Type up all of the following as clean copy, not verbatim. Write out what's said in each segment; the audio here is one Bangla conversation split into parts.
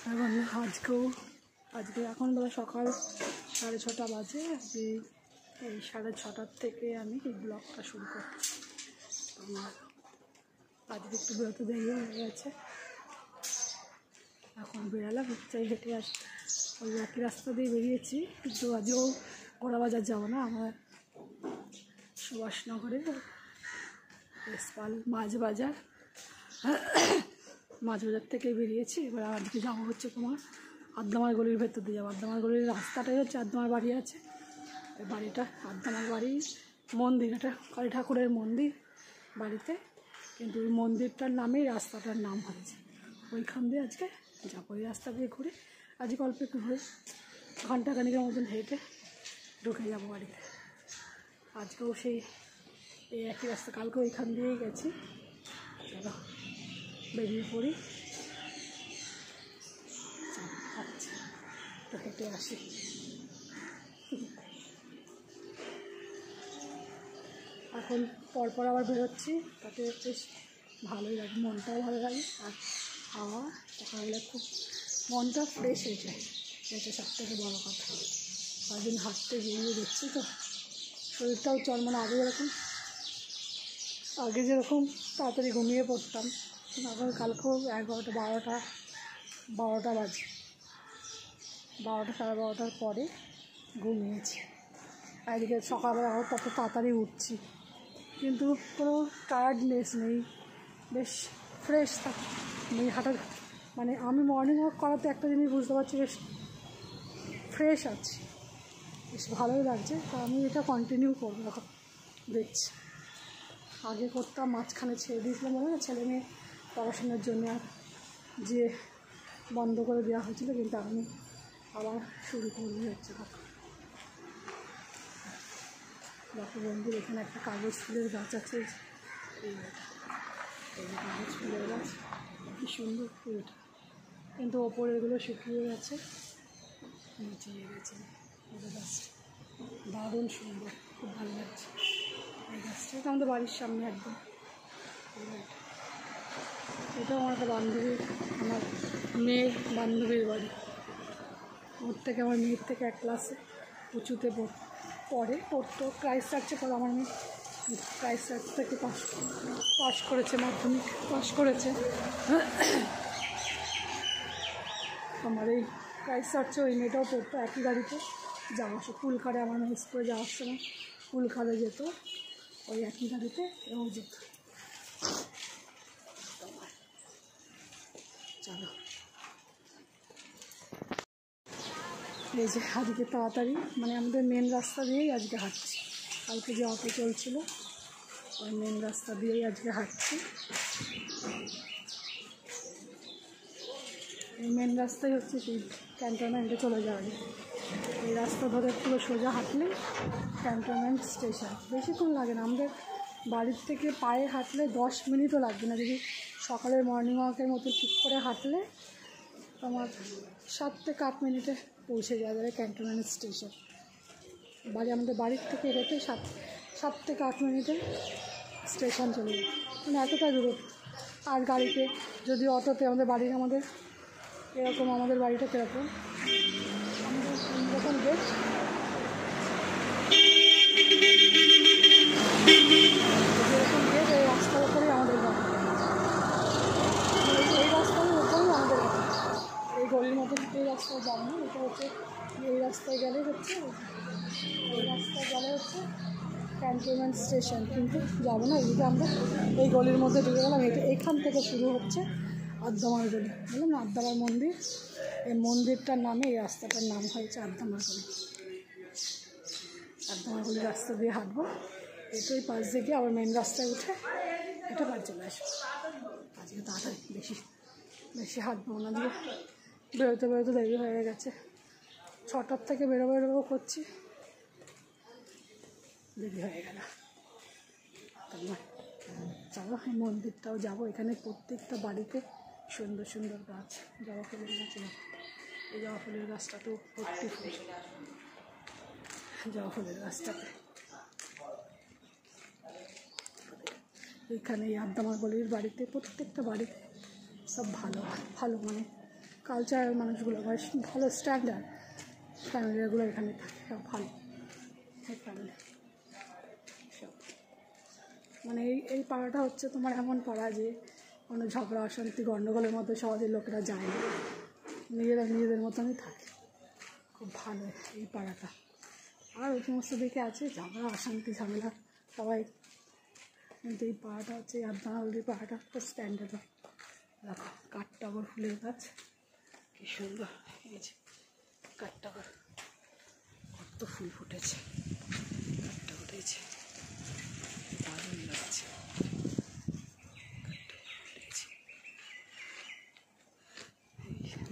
এখন আজকে এখন বেলা সকাল 6:30 বাজে। এই 6:30 থেকে আমি এই ব্লগটা শুরু করছি। আমার আজকে একটু বেরোতে দেরি হয়ে গেছে। এখন বেরোলাম, চাই হেঁটে আসি। ওই একই রাস্তা দিয়ে বেরিয়েছি, কিন্তু আজও গোড়া বাজার যাবো না, আমার সুভাষনগরে মাছ বাজার থেকে বেরিয়েছি। এবার আজকে যাবো হচ্ছে তোমার আদ্দামার গলির ভেতর দিয়ে যাবো। আদ্দামার গলির রাস্তাটাই হচ্ছে আদ্দামার বাড়ি আছে, এই বাড়িটা আদ্দামার বাড়ি মন্দির, এটা কালী ঠাকুরের মন্দির বাড়িতে, কিন্তু ওই মন্দিরটার নামেই রাস্তাটার নাম হয়েছে। ওইখান দিয়ে আজকে যাবো, ওই রাস্তা দিয়ে ঘুরে আজকে অল্প একটু ঘুরে ঘন্টাখানিকের মতন হেঁটে ঢুকে যাবো বাড়িতে। আজকেও সেই এই একই রাস্তা, কালকেও এখান দিয়েই গেছি। চলো বেরিয়ে পড়ি, আচ্ছা তো হেঁটে আসি। এখন পরপর আবার বেরোচ্ছি, তাতে বেশ ভালোই লাগে, মনটাও ভালো লাগে। আর হাওয়া সকালবেলা খুব মনটা ফ্রেশ হয়ে যায়, এটা সবথেকে বড় কথা। কয়েকদিন হাঁটতে বেরিয়ে দেখছি তো শরীরটাও মানে আগে যেরকম তাড়াতাড়ি ঘুমিয়ে পড়তাম, এখন কালকেও 11টা 12টা বাজে, 12টা সাড়ে 12টার পরে ঘুমিয়েছি। এদিকে সকালবেলা আবার তত তাড়াতাড়ি উঠছি, কিন্তু কোনো টায়ার্ডনেস নেই, বেশ ফ্রেশ থাকে। মানে আমি মর্নিং ওয়াক করাতে একটা জিনিস বুঝতে পারছি, বেশ ফ্রেশ আছি, বেশ ভালোই লাগছে। তো আমি এটা কন্টিনিউ করবো, এখন দেখছি। আগে করতাম, মাঝখানে ছেড়ে দিয়েছিলাম, মনে হয় ছেলে মেয়ে পড়াশোনার জন্য আর যে বন্ধ করে দেওয়া হয়েছিল, কিন্তু আমি আবার শুরু করতে হচ্ছে। দেখো বন্ধুর এখানে একটা কাগজ ফুলের গাছ আছে, এই কাগজ ফুলের গাছ, কি সুন্দর ফুলটা, কিন্তু ওপরেরগুলো শুকিয়ে গেছে, নিচে গেছে। এই গাছটা দারুণ সুন্দর, খুব ভালো লাগছে। এই গাছটা তো আমাদের বাড়ির সামনে একদম। এটাও আমার একটা আমার মেয়ের বান্ধবীর বাড়ি। আমার মেয়ের থেকে 1 ক্লাসে উঁচুতে পড়তো ক্রাইস্ট চার্চে পড়ে। আমার মেয়ে ক্রাইস্ট চার্চ থেকে পাশ করেছে, মাধ্যমিক পাশ করেছে। আমার এই ক্রাইস্ট চার্চে ওই মেয়েটাও পড়তো, একই গাড়িতে যাওয়া আসে। কুলখাড়ে আমার মেয়ে স্কুলে যাওয়ার সময় কুলখাড়ে যেত, ওই একই গাড়িতে এও যেত। চলো, এই যে আজকে তাড়াতাড়ি, মানে আমাদের মেন রাস্তা দিয়েই আজকে হাঁটছি। কালকে যে অটো চলছিল ওই মেন রাস্তা দিয়েই আজকে হাঁটছি। এই মেন রাস্তাই হচ্ছে সেই ক্যান্টনমেন্টে চলে যাওয়া যায়। এই রাস্তা ধরে পুরো সোজা হাঁটলে ক্যান্টনমেন্ট স্টেশন। বেশিক্ষণ লাগে না, আমাদের বাড়ির থেকে পায়ে হাঁটলে 10 মিনিটও লাগবে না। যদি সকালের মর্নিং ওয়াকের মতো ঠিক করে হাঁটলে তোমার 7 থেকে 8 মিনিটে পৌঁছে যাওয়া যাবে ক্যান্টনমেন্ট স্টেশন। আমাদের বাড়ির থেকে হেঁটে 7 থেকে 8 মিনিটে স্টেশন চলে যাবে, মানে এতটা দূরে। আর গাড়িতে যদি অটোতে আমাদের এরকম, আমাদের বাড়িটা কীরকম, আমাদের যখন গেট যেরকম গেট, এই রাস্তার উপরেই আমাদের বাড়ি, এই রাস্তার উপরেই আমাদের বাড়ি। এই গলির মতো এই রাস্তায় যাবো না, এটা হচ্ছে এই রাস্তায় গেলে হচ্ছে ক্যান্টনমেন্ট স্টেশন, কিন্তু যাবো না। এদিকে আমরা এই গলির মধ্যে ঢুকে গেলাম। এখান থেকে শুরু হচ্ছে আদ্দামার গলি, বললাম না আদ্দামার মন্দির, এই মন্দিরটার নামে এই রাস্তাটার নাম হয়েছে আদ্দামার গলি। আদ্দামার গলির রাস্তা দিয়ে হাঁটবো, এটাই পাশ দিয়ে গিয়ে আবার মেন রাস্তায় উঠে এটা বাড়ি চলে আসবো। আজকে তাড়াতাড়ি বেশি হাঁটবো না, দিয়ে বেরোতে দেরি হয়ে গেছে। 6টার থেকে বেরোবো করছি, দেরি হয়ে গেল। চলো এই মন্দিরটাও যাবো। এখানে প্রত্যেকটা বাড়িতে সুন্দর সুন্দর গাছ, জবা ফুলের গাছ। এই জবা ফুলের গাছটা তো ভর্তি ফুল, জবা ফুলের গাছটাতে। এখানে এই আদ্দামার গলির বাড়িতে, প্রত্যেকটা বাড়িতে সব ভালো মানে কালচারাল মানুষগুলো ভালো স্ট্যান্ডার্ড ফ্যামিলিগুলো এখানে থাকে, সব ভালো ফ্যামিলি সব। মানে এই পাড়াটা হচ্ছে তোমার এমন পাড়া যে কোনো ঝগড়া অশান্তি গণ্ডগোলের মধ্যে সহজে লোকেরা যায় না, নিজেদের মতনই থাকে। খুব ভালো এই পাড়াটা। আর ওই সমস্ত দিকে আছে ঝগড়া অশান্তি ঝামেলা সবাই, কিন্তু এই পাড়াটা হচ্ছে আদ্দামালদির পাড়াটা খুব স্ট্যান্ডার্ড। দেখো কাঠটগর ফুলের গাছ কি সুন্দর, এই যে কাঠটগর কত ফুল ফুটেছে, কাঠটা উঠেছে দারুণ লাগছে।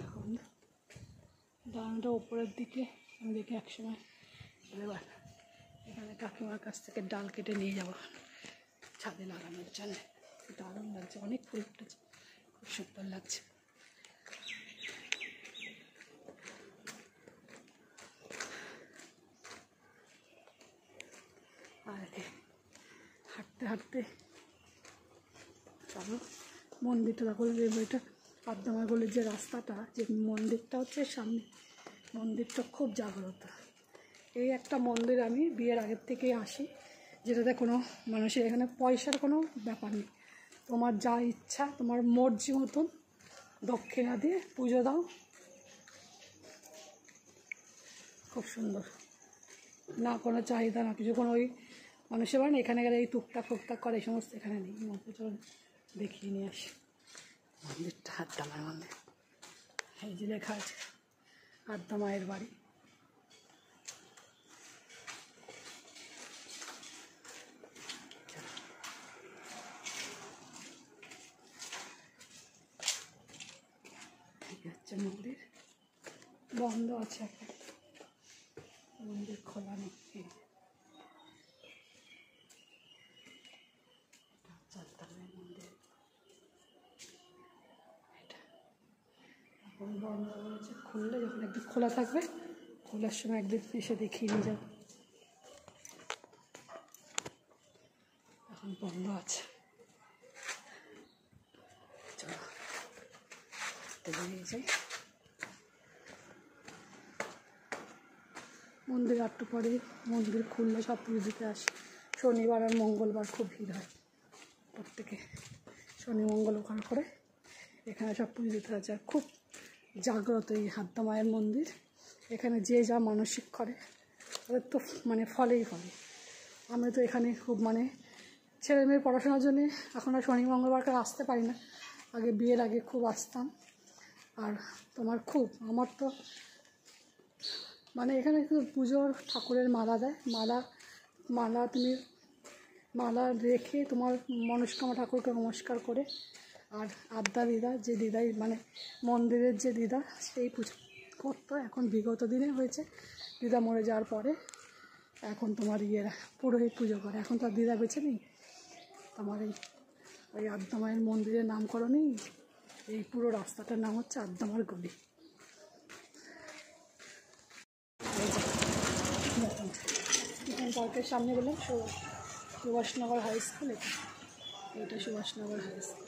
দেখুন দামটা উপরের দিকে আমি দেখি একসময় এবার এখানে কাকিমার কাছ থেকে ডাল কেটে নিয়ে যাবো ছাদে লাগানোর জন্য। দারুণ লাগছে, অনেক ফুল ফুটেছে, খুব সুন্দর লাগছে। আর হাঁটতে হাঁটতে চলো মন্দিরটা দেখো, যে বইটা আদ্দামাগলির যে রাস্তাটা, যে মন্দিরটা হচ্ছে সামনে, মন্দিরটা খুব জাগ্রত। এই একটা মন্দির আমি বিয়ের আগের থেকেই আসি, যেটাতে কোনো মানুষের এখানে পয়সার কোনো ব্যাপার নেই, তোমার যা ইচ্ছা তোমার মর্জি মতন দক্ষিণা দিয়ে পুজো দাও, খুব সুন্দর, না কোনো চাহিদা না কিছু। কোনো ওই মানুষের বাড়ি এখানে গেলে এই টুকটাক ফুকটাক করে এই সমস্ত এখানে নেই। মন্দির চলুন দেখিয়ে নিয়ে আসি মন্দিরটা, আদ্দামায়ের মন্দির। এই যে লেখা আছে আদ্দামায়ের বাড়ি। হচ্ছে মন্দির বন্ধ আছে এখন, মন্দির খোলা নেই। মন্দির এটা এখন বন্ধ রয়েছে, খুললে যখন একদিন খোলা থাকবে খোলার সময় একদিন এসে দেখিয়ে নিয়ে যাবো, এখন বন্ধ আছে। চলো বেরিয়ে যাই। মন্দির একটু পরে মন্দির খুললে সব পুজো দিতে আসে। শনিবার আর মঙ্গলবার খুব ভিড় হয়, প্রত্যেকে শনি মঙ্গল ওখানে করে এখানে সব পুজো দিতে আছে। আর খুব জাগ্রত এই আদ্দামায়ের মন্দির, এখানে যে যা মানসিক করে ওদের তো মানে ফলেই ফলে। আমি তো এখানে খুব মানে ছেলে মেয়ের পড়াশোনার জন্য এখন আর শনি মঙ্গলবারকে আসতে পারি না, আগে বিয়ের আগে খুব আসতাম। আর তোমার খুব আমার তো মানে এখানে পুজোর ঠাকুরের মালা দেয়, মালা তুমি মালা রেখে তোমার মনস্কামনা ঠাকুরকে নমস্কার করে, আর আদ্যা দিদা যে দিদাই মানে মন্দিরের যে দিদা সেই পুজো করতো। এখন বিগত দিনে হয়েছে দিদা মরে যাওয়ার পরে এখন তোমার ইয়েরা পুরোহিত পুজো করে, এখন তো আর দিদা বেঁচে নেই। তোমার ওই আদ্দামায়ের মন্দিরের নামকরণেই এই পুরো রাস্তাটার নাম হচ্ছে আদ্দামার গলি। এখানে পার্কের সামনে বললাম সুভাষনগর হাই স্কুল, এটা সুভাষনগর হাই স্কুল।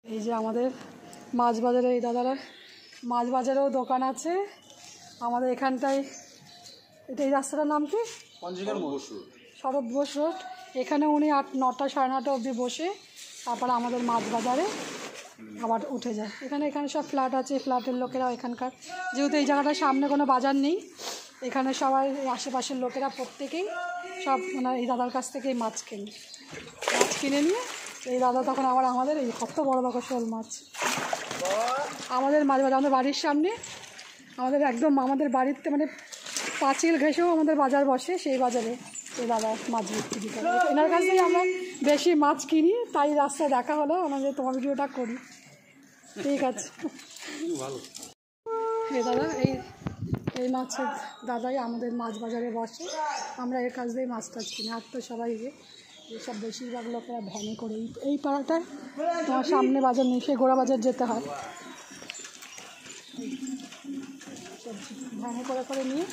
এই যে আমাদের মাছ বাজারে এই দাদারা মাছ বাজারেও দোকান আছে আমাদের এখানটায়। এটা এই রাস্তাটার নাম কি? শরৎ বোস রোড। এখানে উনি 8-9টা 9:30 অবধি বসে, তারপর আমাদের মাছ বাজারে আবার উঠে যায়। এখানে সব ফ্ল্যাট আছে, ফ্ল্যাটের লোকেরা এখানকার, যেহেতু এই জায়গাটার সামনে কোনো বাজার নেই, এখানে সবাই আশেপাশের লোকেরা প্রত্যেকেই সব মানে এই দাদার কাছ থেকেই মাছ কিনে নিয়ে এই দাদা তখন আবার আমাদের এই কত বড় বড় শোল মাছ আমাদের মাছ বাজার, আমাদের বাড়ির সামনে, আমাদের একদম আমাদের বাড়িতে মানে পাঁচিল ঘেঁষেও আমাদের বাজার বসে, সেই বাজারে এই দাদা মাছ বিক্রি করে। এনার কাছ থেকে আমরা বেশি মাছ কিনি, তাই রাস্তায় দেখা হলো আমাদের তোমার ভিডিওটা করি। ঠিক আছে ভালো। এই দাদা এই মাছের দাদাই আমাদের মাছ বাজারে বসে, আমরা এর কাছ দিয়ে মাছ টাছ কিনি। আর তো সবাই এইসব বেশিরভাগ লোকেরা ভ্যানে করে এই পাড়াটায় তোমার সামনে বাজার নেই, সে গোড়া বাজার যেতে হয়, ভ্যানে করে নিয়ে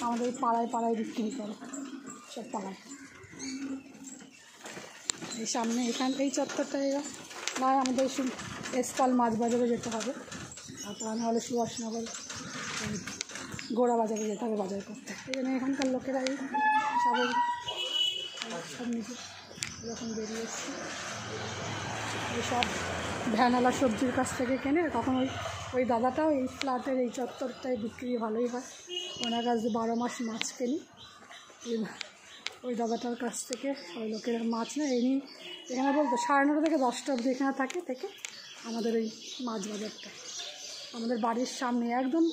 আমাদের পাড়ায় বিক্রি করে সব পাড়ায়। এই সামনে এই চত্বরটা নয় আমাদের এসপাল মাছ বাজারে যেতে হবে, আর তা নাহলে সুভাষনগর গোড়া বাজারে যেতে হবে বাজার করতে। এই জন্য এখানকার লোকেরা এই সব নিজে যখন বেরিয়ে এসছে এইসব ভ্যানওয়ালা সবজির কাছ থেকে কেনে, তখন ওই দাদাটাও এই ফ্ল্যাটের এই চত্বরটায় বিক্রি ভালোই হয়, ওনার কাছ দিয়ে 12 মাস মাছ কিনি। ওই দাদাটার কাছ থেকে ওই লোকেরা মাছ না এনে এখানে বলতো 9:30 থেকে 10টা অবধি এখানে থেকে আমাদের ওই মাছ বাজারটা আমাদের বাড়ির সামনে একদম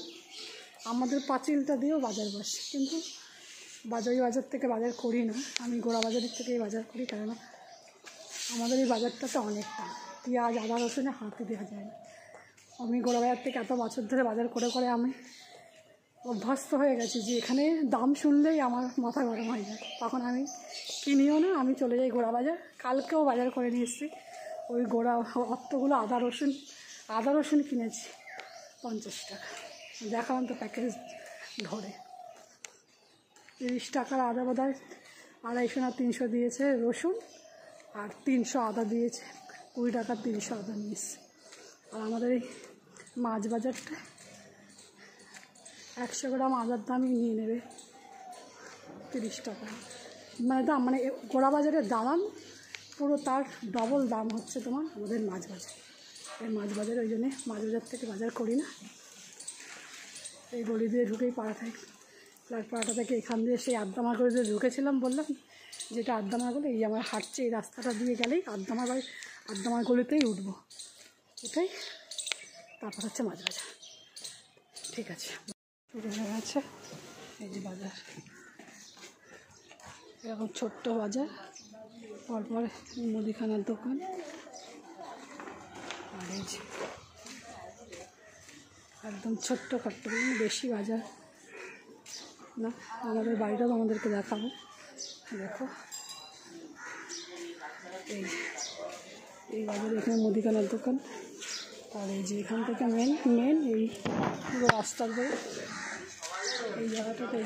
আমাদের পাঁচিলটা দিয়েও বাজার বসে, কিন্তু ওই বাজার থেকে বাজার করি না, আমি গোড়া বাজারের থেকেই বাজার করি, কেননা আমাদের এই বাজারটাতে অনেকটা পেঁয়াজ আদা রসুনে হাতে দেওয়া যায় না। আমি গোড়া বাজার থেকে এত বছর ধরে বাজার করে আমি অভ্যস্ত হয়ে গেছি যে এখানে দাম শুনলেই আমার মাথা গরম হয়ে যায়, তখন আমি কিনিও না, আমি চলে যাই গোড়া বাজার। কালকেও বাজার করে নিয়ে এসেছি ওই গোড়া অতগুলো আদা রসুন কিনেছি 50 টাকা, দেখালাম তো প্যাকেজ ধরে 30 টাকার আদা বোধহয় 250 না 300 দিয়েছে রসুন, আর 300 আদা দিয়েছে, 20 টাকার 300 আদা নিয়েছে। আর আমাদের এই মাছ বাজারটা 100 গ্রাম আদার দামই নিয়ে নেবে 30 টাকা, মানে গোড়া বাজারের দাম পুরো তার ডবল দাম হচ্ছে তোমার আমাদের মাছ বাজার। এই মাছ বাজারে ওই জন্যে মাছ বাজার থেকে বাজার করি না, এই গলি দিয়ে ঢুকেই পাড়াটা থেকে এখান দিয়ে সেই আদ্দামার গলি দিয়ে ঢুকেছিলাম, বললাম যেটা আদ্দামার গলি, এই আমার হাঁটছে এই রাস্তাটা দিয়ে গেলেই আদ্দামার গলিতেই উঠবো, এটাই তারপর হচ্ছে মাছ বাজার। ঠিক আছে, শুরু হয়ে গেছে এই যে বাজার, এরকম ছোট্ট বাজার, পরপর মুদিখানার দোকান, আর এই যে একদম ছোট্ট বেশি বাজার না। আমাদের বাড়িটাও আমাদেরকে দেখাবো, দেখো এই বাজারে এখানে মুদিখানার দোকান, আর এই যে এখান থেকে মেন এই পুরো রাস্তার ধরে এই জায়গাটায়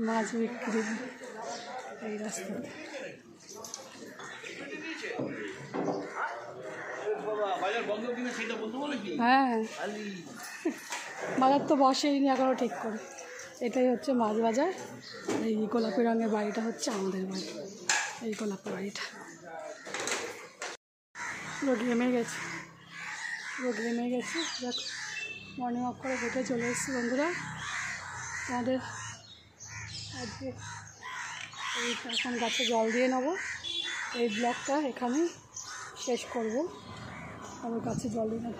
মাছ বিক্রি এই রাস্তাতে। হ্যাঁ, বাজার তো বসেই নি এখনও ঠিক করে। এটাই হচ্ছে মাছ বাজার। এই গোলাপি রঙের বাড়িটা হচ্ছে আমাদের বাড়ি, এই গোলাপি বাড়িটা। পুরো ঘেমে গেছে দেখ, মর্নিং ওয়াক করে হেঁটে চলে এসেছি বন্ধুরা। আমাদের আজকে এই এখন গাছে জল দিয়ে নেবো, এই ব্লগটা এখানেই শেষ করবো। আমার গাছে জল দিয়ে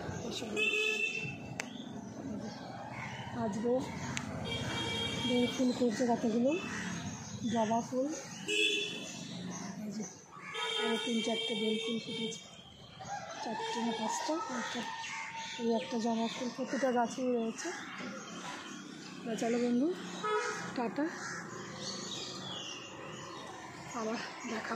আসবো, বেল ফুল করছে কতগুলো, জবা ফুল, এই যে 3-4টে বেল ফুল ফুটেছে, 4টে না 5টা, এই একটা জবা ফুল প্রতিটা গাছেই রয়েছে। চলো বন্ধু, টাটা, আবার দেখা।